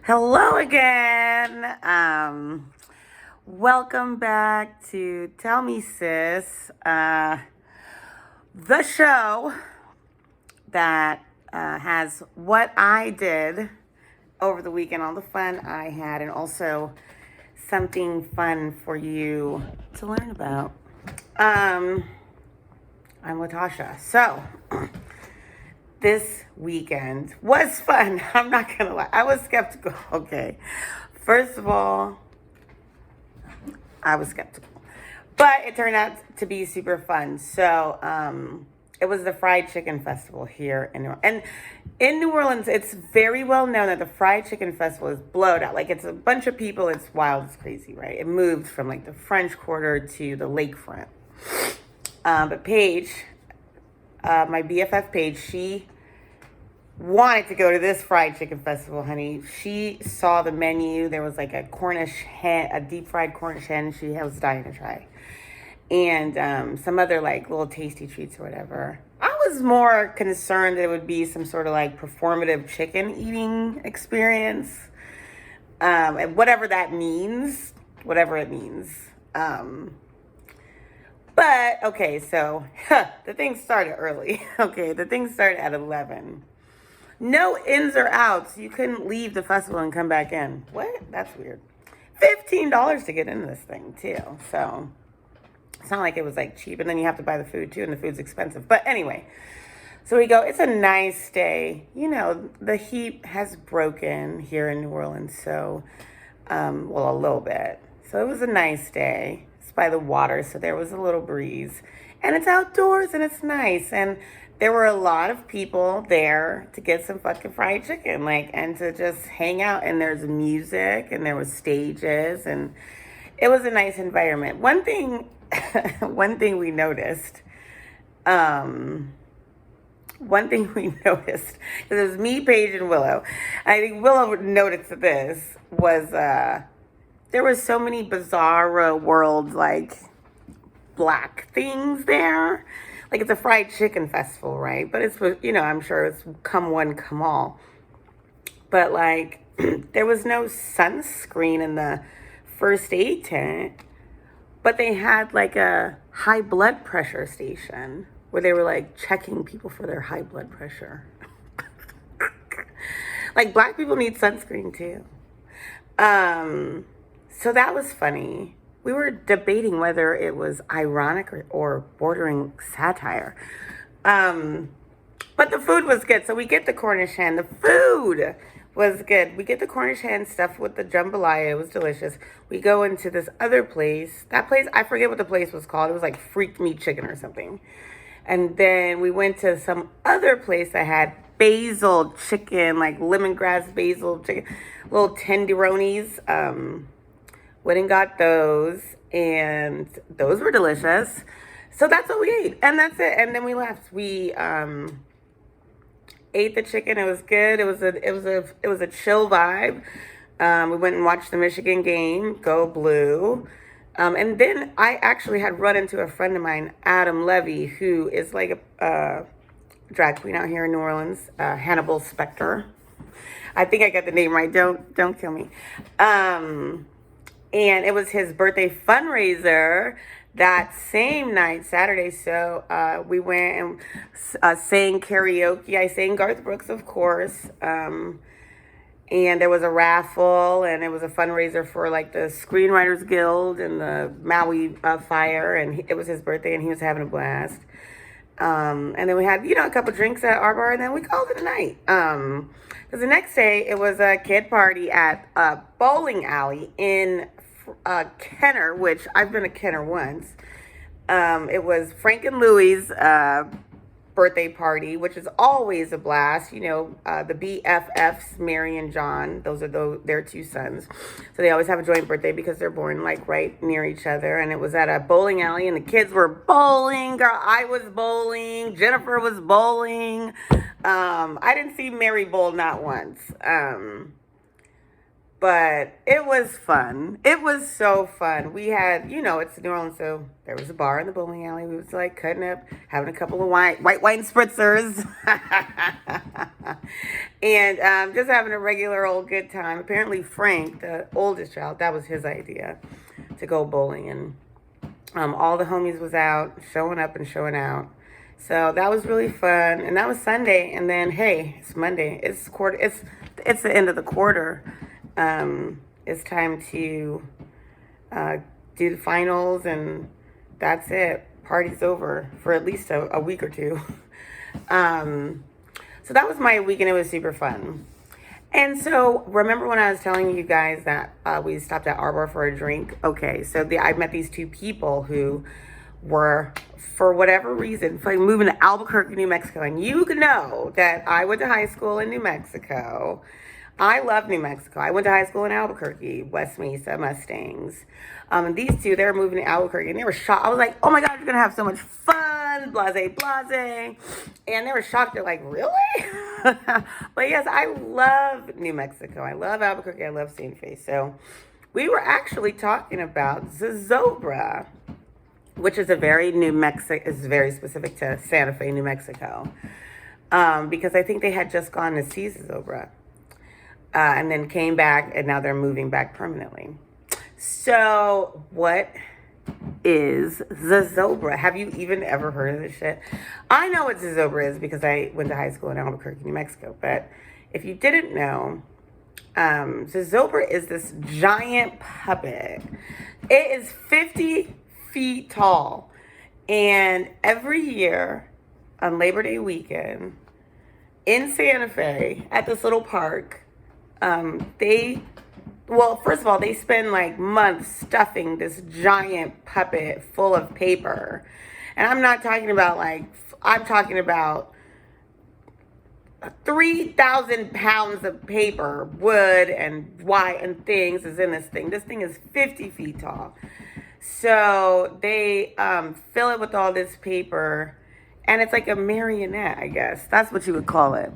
Hello again. Welcome back to Tell Me Sis, the show that has what I did over the weekend, all the fun I had, and also something fun for you to learn about. I'm Latasha. So, this weekend was fun. I'm not gonna lie. I was skeptical. Okay. First of all, I was skeptical. But it turned out to be super fun. So, it was the Fried Chicken Festival here in New Orleans. And in New Orleans, it's very well known that the Fried Chicken Festival is blowed out. Like, it's a bunch of people. It's wild. It's crazy, right? It moved from, like, the French Quarter to the lakefront. But Paige, my BFF Paige, she wanted to go to this fried chicken festival, honey. She saw the menu. There was like a Cornish hen, a deep fried Cornish hen she was dying to try. And some other like little tasty treats or whatever. I was more concerned that it would be some sort of like performative chicken eating experience. And whatever that means, whatever it means. But, okay, so the thing started early. Okay, the thing started at 11. No ins or outs. You couldn't leave the festival and come back in. What? That's weird. $15 to get into this thing, too. So, it's not like it was, like, cheap. And then you have to buy the food, too, and the food's expensive. But anyway, so we go. It's a nice day. You know, the heat has broken here in New Orleans. So, well, a little bit. So, it was a nice day. It's by the water, so there was a little breeze. And it's outdoors, and it's nice. And there were a lot of people there to get some fucking fried chicken, like, and to just hang out. And there's music, and there was stages, and it was a nice environment. One thing, we noticed, because it was me, Paige, and Willow. I think Willow noticed this was there was so many bizarre world like black things there. Like, it's a fried chicken festival, right? But it's, you know, I'm sure it's come one, come all. But, like, there was no sunscreen in the first aid tent. But they had, like, a high blood pressure station where they were, like, checking people for their high blood pressure. Like, black people need sunscreen, too. So that was funny. We were debating whether it was ironic or bordering satire. But the food was good. So we get the Cornish hen. The food was good. We get the Cornish hen stuffed with the jambalaya. It was delicious. We go into this other place. That place, I forget what the place was called. It was like Freak Meat Chicken or something. And then we went to some other place that had basil chicken, like lemongrass basil chicken, little tenderonis. Went and got those, and those were delicious. So that's what we ate, and that's it. And then we left. We ate the chicken. It was good. It was a chill vibe. We went and watched the Michigan game, go Blue. And then I actually had run into a friend of mine, Adam Levy, who is like a drag queen out here in New Orleans, Hannibal Specter. I think I got the name right. Don't kill me. And it was his birthday fundraiser that same night, Saturday. So we went and sang karaoke. I sang Garth Brooks, of course. And there was a raffle, and it was a fundraiser for like the Screenwriters Guild and the Maui Fire. And it was his birthday, and he was having a blast. And then we had, a couple drinks at our bar, and then we called it a night. Because the next day, it was a kid party at a bowling alley in Kenner, which I've been to Kenner once. It was Frank and Louie's birthday party, which is always a blast. The BFFs, Mary and John, those are their two sons. So they always have a joint birthday because they're born like right near each other. And it was at a bowling alley, and the kids were bowling. Girl, I was bowling. Jennifer was bowling. I didn't see Mary bowl not once. But it was fun. It was so fun. We had, it's New Orleans, so there was a bar in the bowling alley. We was like cutting up, having a couple of white wine spritzers, and just having a regular old good time. Apparently, Frank, the oldest child, that was his idea to go bowling, and all the homies was out, showing up and showing out. So that was really fun, and that was Sunday. And then, hey, it's Monday. It's quarter. It's the end of the quarter. It's time to do the finals, and that's it. Party's over for at least a week or two. So that was my weekend. It was super fun. And so remember when I was telling you guys that we stopped at Arbor for a drink? Okay, so I met these two people who were, for whatever reason, moving to Albuquerque, New Mexico. And you know that I went to high school in New Mexico. I love New Mexico. I went to high school in Albuquerque, West Mesa Mustangs. And these two, they were moving to Albuquerque, and they were shocked. I was like, oh my God, you're going to have so much fun, blase, blase. And they were shocked. They're like, really? But yes, I love New Mexico. I love Albuquerque. I love Santa Fe. So we were actually talking about zazobra, which is is very specific to Santa Fe, New Mexico. Because I think they had just gone to see zazobra. And then came back, and now they're moving back permanently. So what is zazobra? Have you even ever heard of this shit? I know what zazobra is because I went to high school in Albuquerque, New Mexico. But if you didn't know, zazobra is this giant puppet. It is 50 feet tall. And every year on Labor Day weekend in Santa Fe at this little park, first of all, they spend like months stuffing this giant puppet full of paper. And I'm not talking about I'm talking about 3,000 pounds of paper, wood and wire and things is in this thing. This thing is 50 feet tall. So they fill it with all this paper, and it's like a marionette, I guess. That's what you would call it.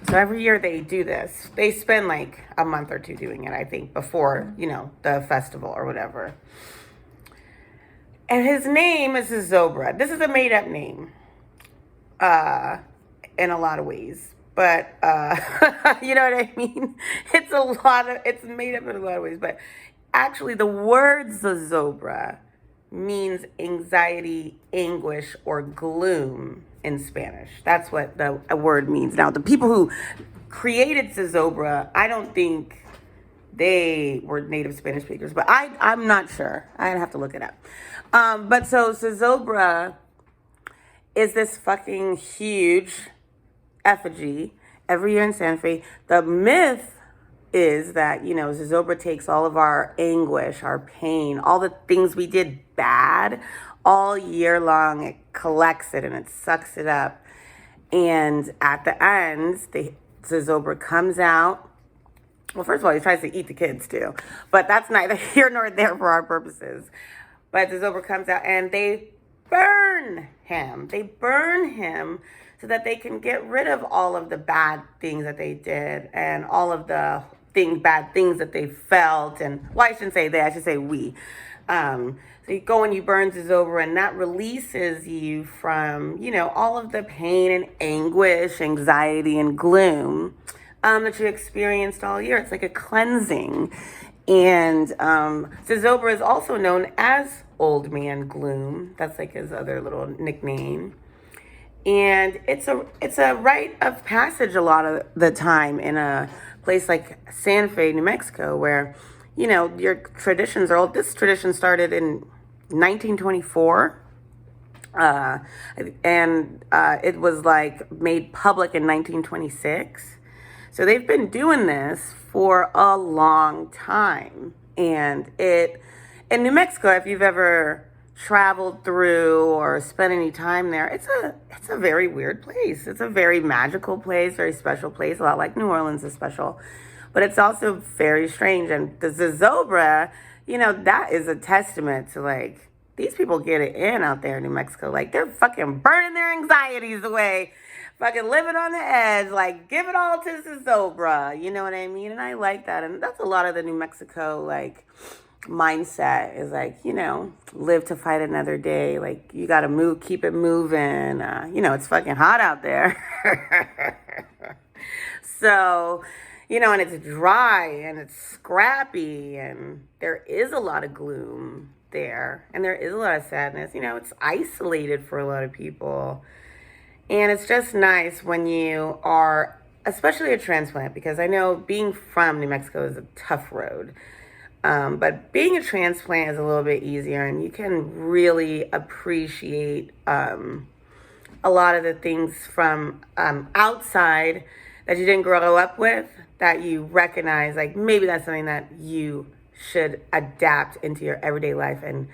So every year they do this. They spend like a month or two doing it, I think, before, the festival or whatever. And his name is zazobra. This is a made-up name in a lot of ways. But, you know what I mean? It's made up in a lot of ways. But actually, the word zazobra means anxiety, anguish, or gloom in Spanish. That's what the word means. Now, the people who created zazobra, I don't think they were native Spanish speakers, but I'm not sure. I'd have to look it up. But so zazobra is this fucking huge effigy every year in Santa Fe. The myth is that, zazobra takes all of our anguish, our pain, all the things we did bad all year long. It collects it and it sucks it up. And at the end, the zazobra comes out. Well, first of all, he tries to eat the kids too. But that's neither here nor there for our purposes. But zazobra comes out and they burn him. They burn him so that they can get rid of all of the bad things that they did and all of the bad things that they felt. And, well, I shouldn't say they, I should say we. So you go and you burn zazobra, and that releases you from, all of the pain and anguish, anxiety and gloom that you experienced all year. It's like a cleansing. And zazobra is also known as Old Man Gloom. That's like his other little nickname. And it's a rite of passage a lot of the time in a place like Santa Fe, New Mexico, where, your traditions are old. This tradition started in 1924. And it was made public in 1926. So they've been doing this for a long time. And in New Mexico, if you've ever traveled through or spent any time there, it's a very weird place. It's a very magical place, very special place, a lot like New Orleans is special. But it's also very strange. And the zazobra, that is a testament to these people get it in out there in New Mexico. They're fucking burning their anxieties away fucking living on the edge, like give it all to zazobra. You know what I mean? And I like that. And that's a lot of the New Mexico, like, mindset is like, live to fight another day. Like, you got to move, keep it moving. It's fucking hot out there. So, and it's dry and it's scrappy and there is a lot of gloom there and there is a lot of sadness. It's isolated for a lot of people. And it's just nice when you are, especially a transplant, because I know being from New Mexico is a tough road. But being a transplant is a little bit easier, and you can really appreciate a lot of the things from outside that you didn't grow up with, that you recognize, like maybe that's something that you should adapt into your everyday life and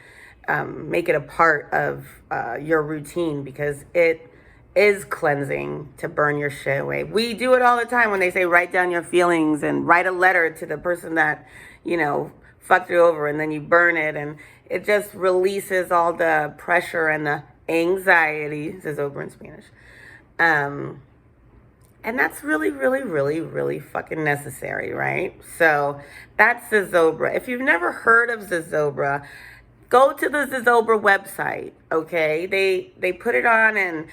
make it a part of your routine, because it is cleansing to burn your shit away. We do it all the time when they say write down your feelings and write a letter to the person that, fucked you over, and then you burn it, and it just releases all the pressure and the anxiety, zazobra in Spanish. And that's really, really, really, really fucking necessary, right? So that's zazobra. If you've never heard of zazobra, go to the zazobra website, okay? They put it on, and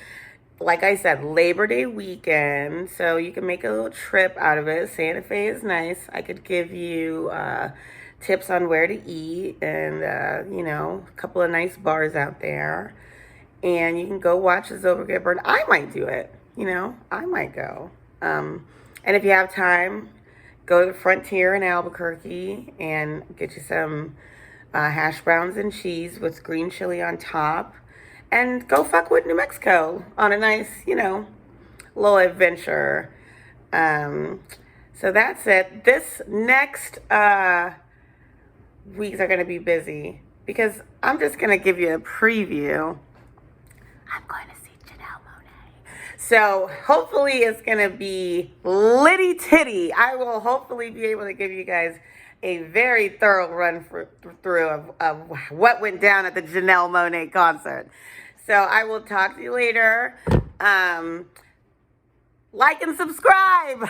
like I said, Labor Day weekend, so you can make a little trip out of it. Santa Fe is nice. I could give you tips on where to eat and, a couple of nice bars out there. And you can go watch the zazobra get burned. I might do it, I might go. And if you have time, go to the Frontier in Albuquerque and get you some hash browns and cheese with green chili on top. And go fuck with New Mexico on a nice, little adventure. So that's it. This next weeks are going to be busy because I'm just going to give you a preview. I'm going to see Janelle Monáe. So hopefully it's going to be litty titty. I will hopefully be able to give you guys a very thorough run through of what went down at the Janelle Monáe concert. So I will talk to you later. Like and subscribe.